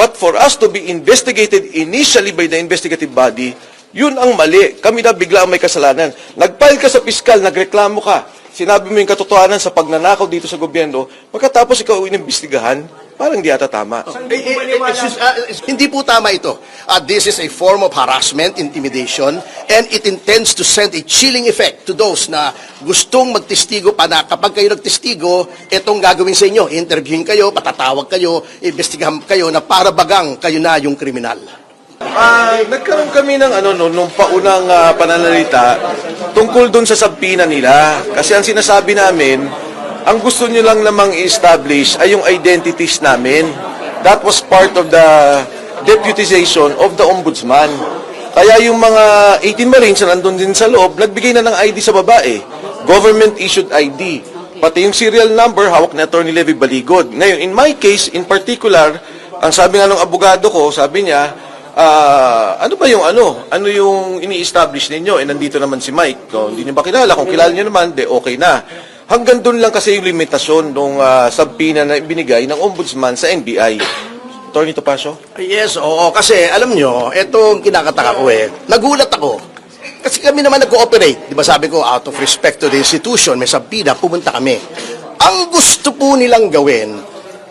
But for us to be investigated initially by the investigative body, yun ang mali. Kami na bigla ang may kasalanan. Nag-file ka sa piskal, nagreklamo ka, sinabi mo yung katotohanan sa pagnanakaw dito sa gobyerno, pagkatapos ikaw inimbestigahan, parang di ata tama. Hindi po tama ito. This is a form of harassment, intimidation, and it intends to send a chilling effect to those na gustong magtestigo pa na kapag kayo nagtestigo, itong gagawin sa inyo. Interviewin kayo, patatawag kayo, imbestigahan kayo na para bagang kayo na yung kriminal. Nagkaroon kami ng nung paunang pananalita tungkol doon sa sabpina nila. Kasi ang sinasabi namin, ang gusto nyo lang namang i-establish ay yung identities namin. That was part of the deputization of the ombudsman. Kaya yung mga 18 Marines na nandun din sa loob, nagbigay na ng ID sa babae. Government-issued ID. Pati yung serial number, hawak ni Atty. Levy Baligod. Ngayon, in my case, in particular, ang sabi nga ng abogado ko, sabi niya, ano ba yung ano yung ini-establish ninyo? Nandito naman si Mike. Hindi niyo ba kilala? Kung kilala niyo naman, okay na. Hanggang doon lang kasi yung limitasyon ng subpoena na ibinigay ng ombudsman sa NBI. Attorney Topacio? Yes, oo. Kasi alam nyo, itong kinakataka ko nagulat ako. Kasi kami naman nag-cooperate. Di ba sabi ko, out of respect to the institution, may subpoena, pumunta kami. Ang gusto po nilang gawin,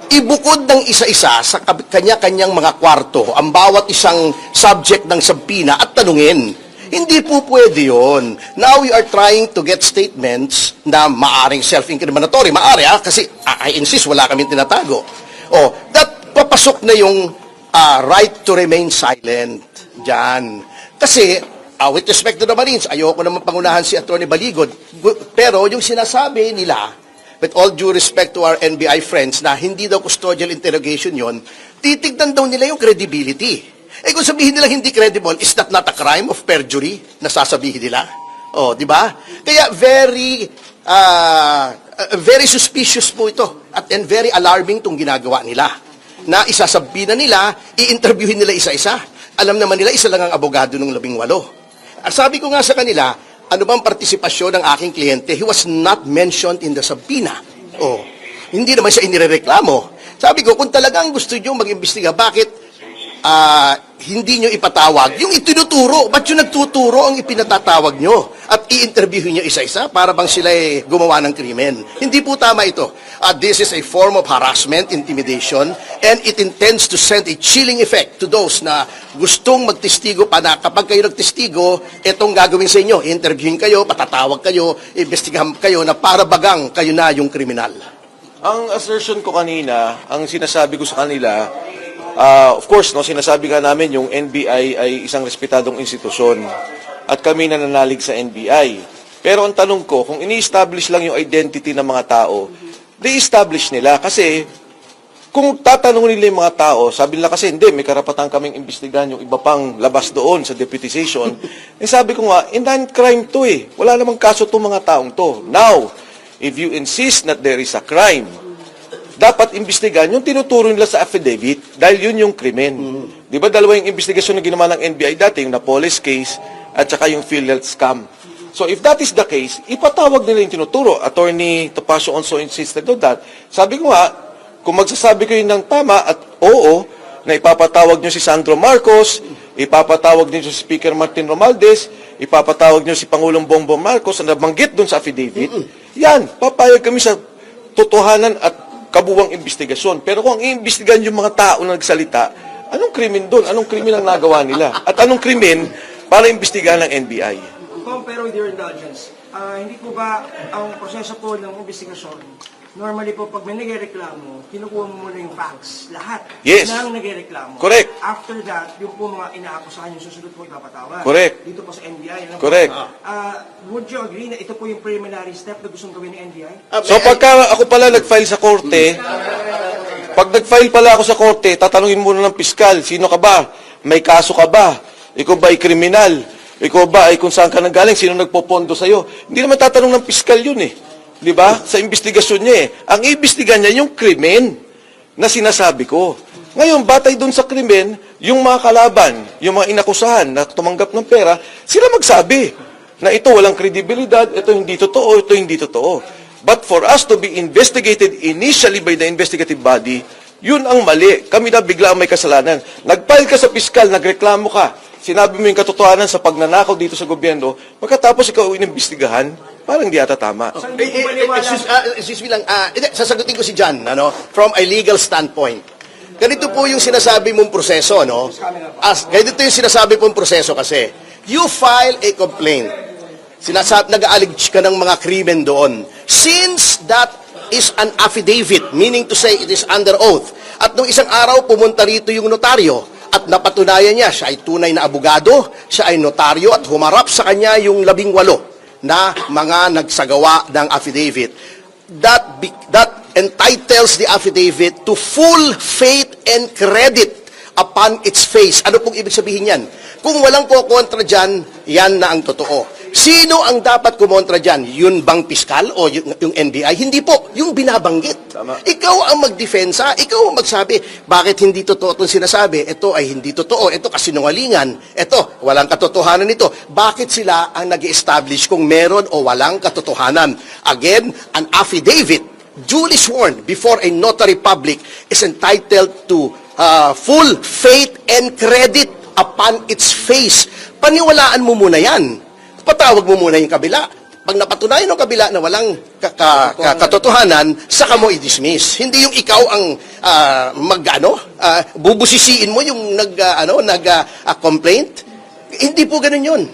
ibukod ng isa-isa sa kanya-kanyang mga kwarto ang bawat isang subject ng subpoena at tanungin. Hindi po pwede yun. Now we are trying to get statements na maaring self-incriminatory. Maari kasi I insist, wala kami tinatago. That papasok na yung right to remain silent dyan. Kasi, with respect to the Marines, ayoko naman pangunahan si Atty. Baligod. Pero yung sinasabi nila, with all due respect to our NBI friends, na hindi daw custodial interrogation yon, titignan daw nila yung credibility. Kung sabihin nila hindi credible, is that not a crime of perjury na sasabihin nila? Di ba? Kaya very suspicious po ito and very alarming itong ginagawa nila. Na isasabina nila, i-interviewin nila isa-isa. Alam naman nila, isa lang ang abogado ng 18. Sabi ko nga sa kanila, ano bang partisipasyon ng aking kliyente? He was not mentioned in the subpoena. Hindi naman siya inireklamo. Sabi ko, kung talagang gusto nyo mag-imbestiga, bakit hindi nyo ipatawag? Yung itinuturo, ba't yung nagtuturo ang ipinatatawag nyo? At i-interview nyo isa-isa para bang sila gumawa ng krimen? Hindi po tama ito. This is a form of harassment, intimidation, and it intends to send a chilling effect to those na gustong magtestigo pa na kapag kayo nagtestigo, itong gagawin sa inyo. Interviewin kayo, patatawag kayo, imbestigahan kayo na para bagang kayo na yung kriminal. Ang assertion ko kanina, ang sinasabi ko sa kanila, of course, sinasabi nga namin yung NBI ay isang respetadong institusyon at kami nananalig sa NBI. Pero ang tanong ko, kung ini-establish lang yung identity ng mga tao, de-establish nila. Kasi kung tatanungin nila yung mga tao, sabi nila kasi hindi, may karapatan kaming imbestigahan yung iba pang labas doon sa deputization. Sabi ko nga, intent crime to Wala namang kaso itong mga taong to. Now, if you insist that there is a crime, dapat imbestigahan yung tinuturo nila sa affidavit dahil yun yung krimen. Di ba dalawa yung investigasyon na ginawa ng NBI dati, yung Napoles case at saka yung PhilHealth scam. So if that is the case, ipatawag nila yung tinuturo. Attorney Topacio also insisted on that. Sabi ko nga, kung magsasabi kayo ng tama at oo, na ipapatawag nyo si Sandro Marcos, ipapatawag nyo si Speaker Martin Romualdez, ipapatawag nyo si Pangulong Bongbong Marcos na nabanggit dun sa affidavit, yan, papayag kami sa totohanan at kabuwang investigasyon. Pero kung iimbestigahan yung mga tao na nagsalita, anong krimen doon? Anong krimen ang nagawa nila? At anong krimen para imbestigahan ng NBI? Pero with your indulgence, hindi po ba ang proseso po ng investigasyon, normally po pag may nagreklamo, kinukuha mo muna yung facts, lahat ng nagreklamo. Correct. After that, yung po mga inaakusahan yung susunod po ipapatawag. Correct. Dito po sa NBI. Correct. Would you agree na ito po yung preliminary step na gustong gawin ng NBI? So pagka ako pala nag-file sa korte, pag nag-file pala ako sa korte, tatanungin muna ng piskal, sino ka ba? May kaso ka ba? Ikaw ba ay kriminal? Ikaw ba ay kung saan ka nanggaling? Sino nagpopondo sa'yo? Hindi naman tatanong ng piskal yun Di ba? Sa investigasyon niya Ang iimbestigahan niya yung krimen na sinasabi ko. Ngayon, batay doon sa krimen, yung mga kalaban, yung mga inakusahan na tumanggap ng pera, sila magsabi na ito walang kredibilidad, ito hindi totoo, ito hindi totoo. But for us to be investigated initially by the investigative body, Yun ang mali. Kami na bigla ang may kasalanan. Nag-file ka sa piskal, nagreklamo ka. Sinabi mo yung katotohanan sa pagnanakaw dito sa gobyerno, pagkatapos ikaw inimbestigahan, parang di ata tama. Excuse me lang, sasagutin ko si John, from a legal standpoint. Ganito po yung sinasabi mong proseso, no? Ganito yung sinasabi mong proseso kasi. You file a complaint. Nag-aalig ka ng mga krimen doon. Since that is an affidavit, meaning to say it is under oath, at nung isang araw pumunta rito yung notaryo at napatunayan niya, siya ay tunay na abogado, siya ay notaryo at humarap sa kanya yung 18 na mga nagsagawa ng affidavit. That entitles the affidavit to full faith and credit upon its face. Ano pong ibig sabihin yan? Kung walang kontra dyan, yan na ang totoo. Sino ang dapat kumontra dyan? Yun bang piskal o yung NBI? Hindi po. Yung binabanggit. Tama. Ikaw ang magdefensa. Ikaw ang magsabi, bakit hindi totoo itong sinasabi? Ito ay hindi totoo. Ito kasinungalingan. Ito, walang katotohanan nito. Bakit sila ang nag-establish kung meron o walang katotohanan? Again, an affidavit duly sworn before a notary public is entitled to full faith and credit upon its face. Paniwalaan mo muna yan. Patawag mo muna yung kabila. Pag napatunayan ng kabila na walang katotohanan, saka mo i-dismiss. Hindi yung ikaw ang bubusisiin mo yung nag-complaint. Hindi po ganun yun.